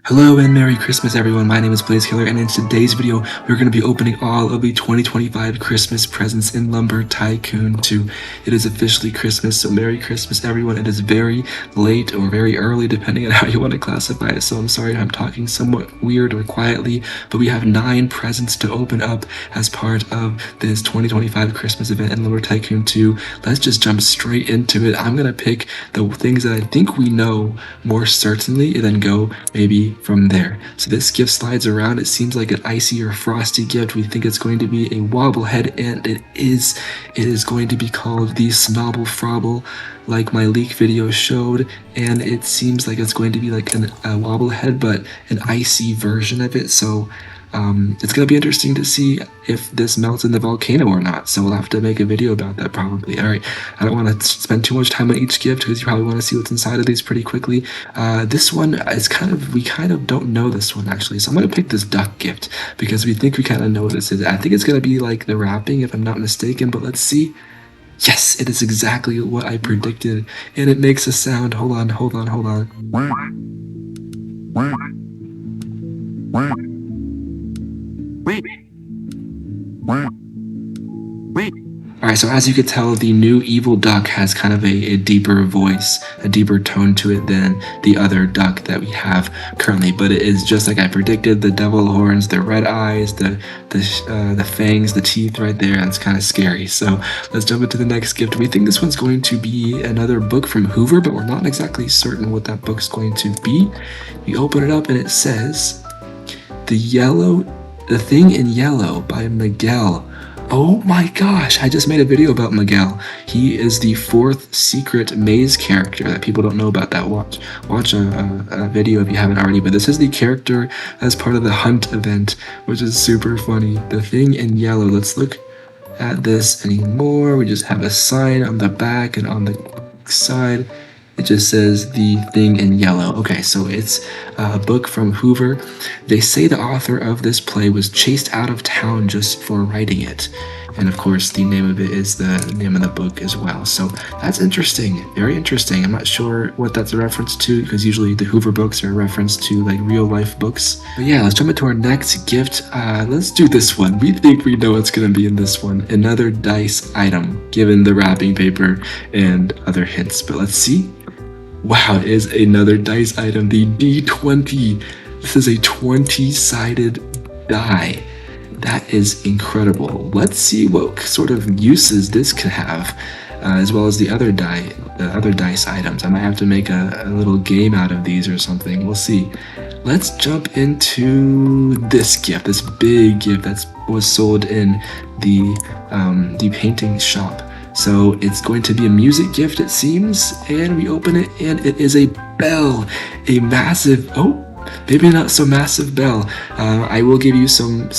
Hello and Merry Christmas everyone, my name is Blazekiller, and in today's video we're going to be opening all of the 2025 Christmas presents in Lumber Tycoon 2. It is officially Christmas, so Merry Christmas everyone. It is very late or very early depending on how you want to classify it, so I'm sorry if I'm talking somewhat weird or quietly, but we have 9 presents to open up as part of this 2025 Christmas event in Lumber Tycoon 2. Let's just jump straight into it. I'm going to pick the things that I think we know more certainly and then go maybe from there. So this gift slides around. It seems like an icy or frosty gift. We think it's going to be a wobblehead, and it is. It is going to be called the Snobble Frobble, like my leak video showed, and it seems like it's going to be like a wobblehead, but an icy version of it. So it's going to be interesting to see if this melts in the volcano or not, so we'll have to make a video about that probably. Alright, I don't want to spend too much time on each gift because you probably want to see what's inside of these pretty quickly. This one is we kind of don't know this one actually, so I'm going to pick this duck gift because we think we kind of know what this is. I think it's going to be like the wrapping if I'm not mistaken, but let's see. Yes, it is exactly what I predicted, and it makes a sound. Hold on. Alright, so as you can tell, the new evil duck has kind of a deeper voice, a deeper tone to it than the other duck that we have currently, but it is just like I predicted. The devil horns, the red eyes, the fangs, the teeth right there. That's kind of scary. So let's jump into the next gift. We think this one's going to be another book from Hoover, but we're not exactly certain what that book's going to be. We open it up and it says The Thing in Yellow by Miguel. Oh my gosh, I just made a video about Miguel. He is the 4th secret maze character that people don't know about. That watch a video if you haven't already, but this is the character as part of the hunt event, which is super funny. The Thing in Yellow. Let's look at this anymore. We just have a sign on the back, and on the side it just says The Thing in Yellow. Okay, so it's a book from Hoover. They say the author of this play was chased out of town just for writing it. And of course, the name of it is the name of the book as well. So that's interesting, very interesting. I'm not sure what that's a reference to, because usually the Hoover books are a reference to like real life books. But yeah, let's jump into our next gift. Let's do this one. We think we know what's gonna be in this one. Another dice item, given the wrapping paper and other hints. But let's see. Wow, it is another dice item, the D20. This is a 20-sided die. That is incredible. Let's see what sort of uses this could have, as well as the other dice items. I might have to make a little game out of these or something. We'll see. Let's jump into this gift, this big gift that was sold in the painting shop. So it's going to be a music gift, it seems, and we open it and it is a bell, a massive, maybe not so massive bell. I will give you some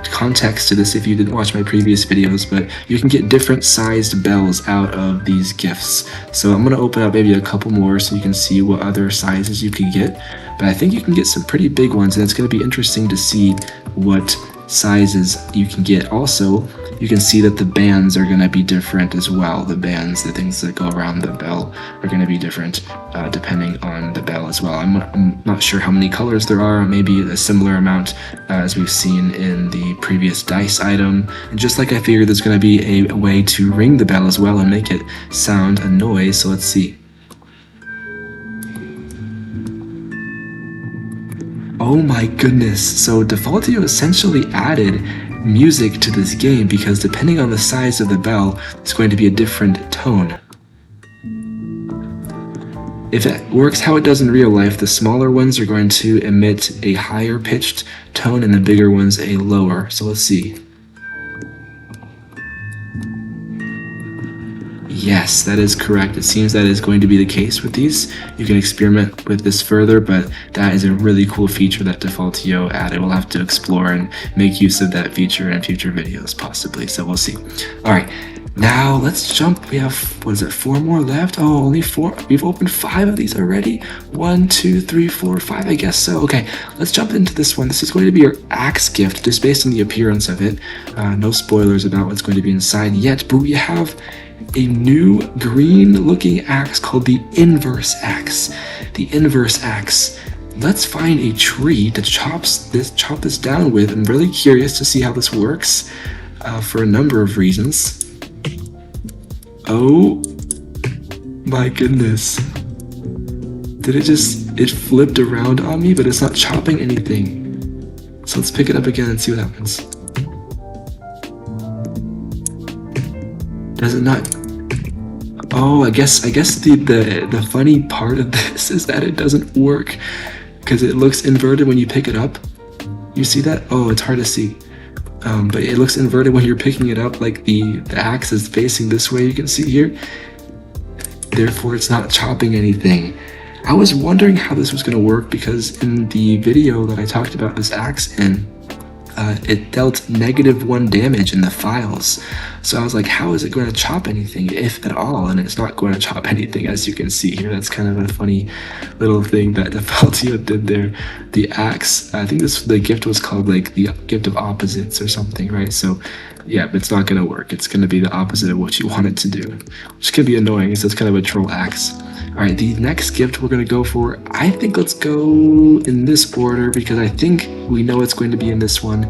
context to this if you didn't watch my previous videos, but you can get different sized bells out of these gifts. So I'm going to open up maybe a couple more so you can see what other sizes you can get, but I think you can get some pretty big ones, and it's going to be interesting to see what sizes you can get. Also, you can see that the bands are going to be different as well. The bands, the things that go around the bell, are going to be different depending on the bell as well. I'm not sure how many colors there are, maybe a similar amount as we've seen in the previous dice item. And just like I figured, there's going to be a way to ring the bell as well and make it sound a noise. So let's see. Oh my goodness, so Defaultio essentially added music to this game because depending on the size of the bell, it's going to be a different tone. If it works how it does in real life, the smaller ones are going to emit a higher pitched tone and the bigger ones a lower. So let's see. Yes, that is correct. It seems that is going to be the case with these. You can experiment with this further, but that is a really cool feature that Defaultio added. We'll have to explore and make use of that feature in future videos, possibly. So we'll see. All right, now let's jump. We have, 4 more left? Oh, only 4. We've opened 5 of these already. 1, 2, 3, 4, 5, I guess so. Okay, let's jump into this one. This is going to be your axe gift, just based on the appearance of it. No spoilers about what's going to be inside yet, but we have a new green looking axe called the Inverse Axe. The Inverse Axe let's find a tree to chop this down with. I'm really curious to see how this works for a number of reasons. Oh my goodness. It flipped around on me, but it's not chopping anything. So let's pick it up again and see what happens. Does it not? Oh, I guess the funny part of this is that it doesn't work because it looks inverted when you pick it up. You see that? Oh, it's hard to see. But it looks inverted when you're picking it up, like the axe is facing this way, you can see here. Therefore, it's not chopping anything. I was wondering how this was going to work because in the video that I talked about this axe in, it dealt -1 damage in the files. So I was like, how is it going to chop anything, if at all? And it's not going to chop anything, as you can see here. That's kind of a funny little thing that Defaultio did there. The axe, I think the gift was called like the gift of opposites or something, right? So yeah, but it's not going to work. It's going to be the opposite of what you want it to do, which can be annoying. So it's kind of a troll axe. All right, the next gift we're going to go for, I think let's go in this order because I think we know it's going to be in this one,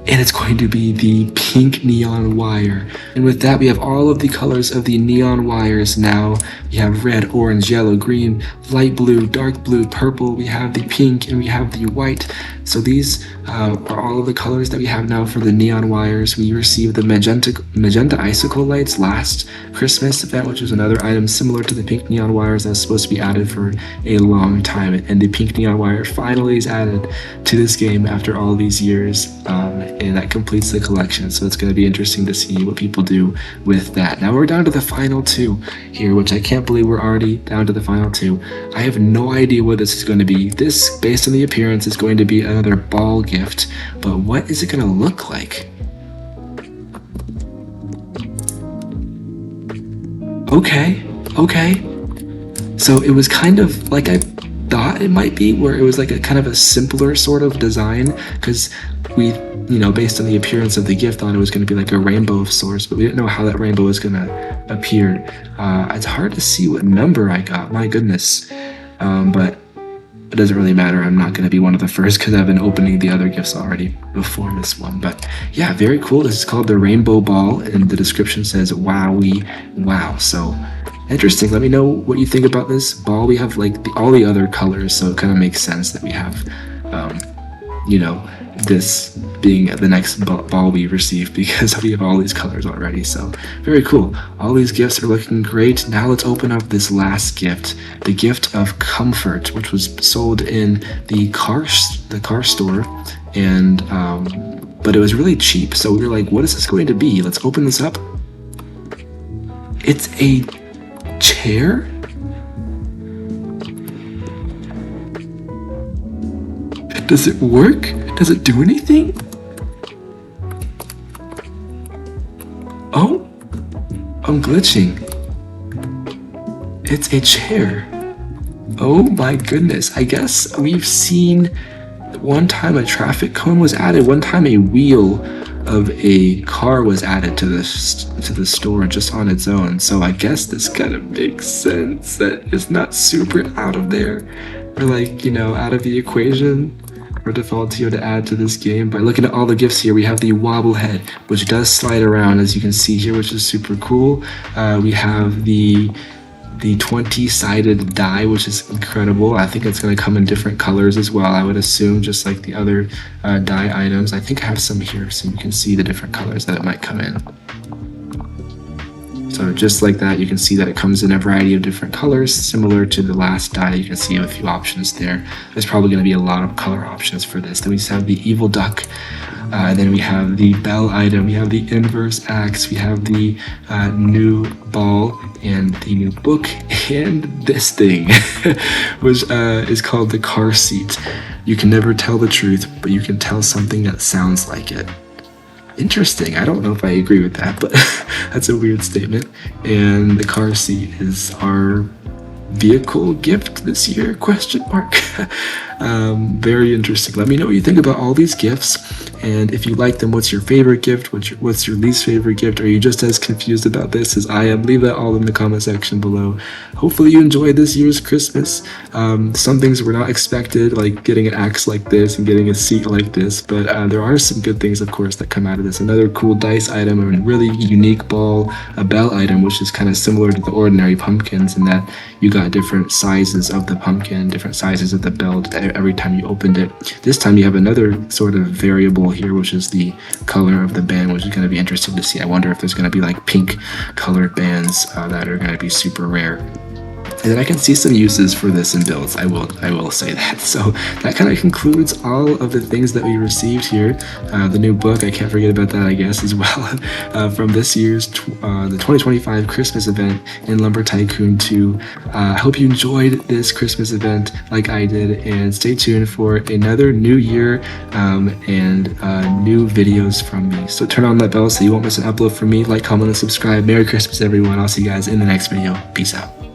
and it's going to be the pink neon wire. And with that, we have all of the colors of the neon wires now. We have red, orange, yellow, green, light blue, dark blue, purple. We have the pink and we have the white. So these are all of the colors that we have now for the neon wires. We received the magenta icicle lights last Christmas event, which was another item similar to the pink neon wires that was supposed to be added for a long time. And the pink neon wire finally is added to this game after all these years, and that completes the collection. So it's going to be interesting to see what people do with that. Now we're down to the final two here, which I can't believe we're already down to the final two. I have no idea what this is going to be. This, based on the appearance, is going to be another ball gift, but what is it going to look like? Okay. So it was kind of like I thought it might be, where it was like a kind of a simpler sort of design, because we, based on the appearance of the gift, thought it was going to be like a rainbow of sorts, but we didn't know how that rainbow was going to appear. It's hard to see what number I got, my goodness. But it doesn't really matter. I'm not going to be one of the first because I've been opening the other gifts already before this one. But yeah, very cool. This is called the Rainbow Ball, and the description says wowie wow. So interesting. Let me know what you think about this ball. We have like all the other colors, so it kind of makes sense that we have this being the next ball we receive because we have all these colors already. So very cool. All these gifts are looking great. Now let's open up this last gift, the gift of comfort, which was sold in the car store, and but it was really cheap. So we were like, what is this going to be? Let's open this up. It's a chair. Does it work? Does it do anything? Oh, I'm glitching. It's a chair. Oh my goodness. I guess we've seen one time a traffic cone was added, one time a wheel of a car was added to the store just on its own. So I guess this kind of makes sense that it's not super out of there, or like, out of the equation for Defaultio to add to this game. By looking at all the gifts here, we have the wobble head, which does slide around, as you can see here, which is super cool. We have the 20-sided die, which is incredible. I think it's going to come in different colors as well, I would assume, just like the other die items. I think I have some here so you can see the different colors that it might come in. So just like that, you can see that it comes in a variety of different colors, similar to the last die. You can see a few options there. There's probably going to be a lot of color options for this. Then we just have the evil duck. Then we have the bell item. We have the inverse axe. We have the new ball and the new book, and this thing, which is called the car seat. You can never tell the truth, but you can tell something that sounds like it. Interesting. I don't know if I agree with that, but that's a weird statement. And the car seat is our vehicle gift this year, question mark. Very interesting. Let me know what you think about all these gifts, and if you like them, what's your favorite gift, what's your least favorite gift? Are you just as confused about this as I am? Leave that all in the comment section below. Hopefully you enjoyed this year's Christmas. Some things were not expected, like getting an axe like this and getting a seat like this, but there are some good things, of course, that come out of this. Another cool dice item, a really unique ball, a bell item, which is kind of similar to the ordinary pumpkins in that you got different sizes of the pumpkin, different sizes of the belt every time you opened it. This time you have another sort of variable here, which is the color of the band, which is going to be interesting to see. I wonder if there's going to be like pink colored bands that are going to be super rare. And then I can see some uses for this in builds. I will say that. So that kind of concludes all of the things that we received here. The new book, I can't forget about that, I guess, as well, from this year's the 2025 Christmas event in Lumber Tycoon 2. I hope you enjoyed this Christmas event like I did, and stay tuned for another new year and new videos from me. So turn on that bell so you won't miss an upload from me. Like, comment, and subscribe. Merry Christmas, everyone. I'll see you guys in the next video. Peace out.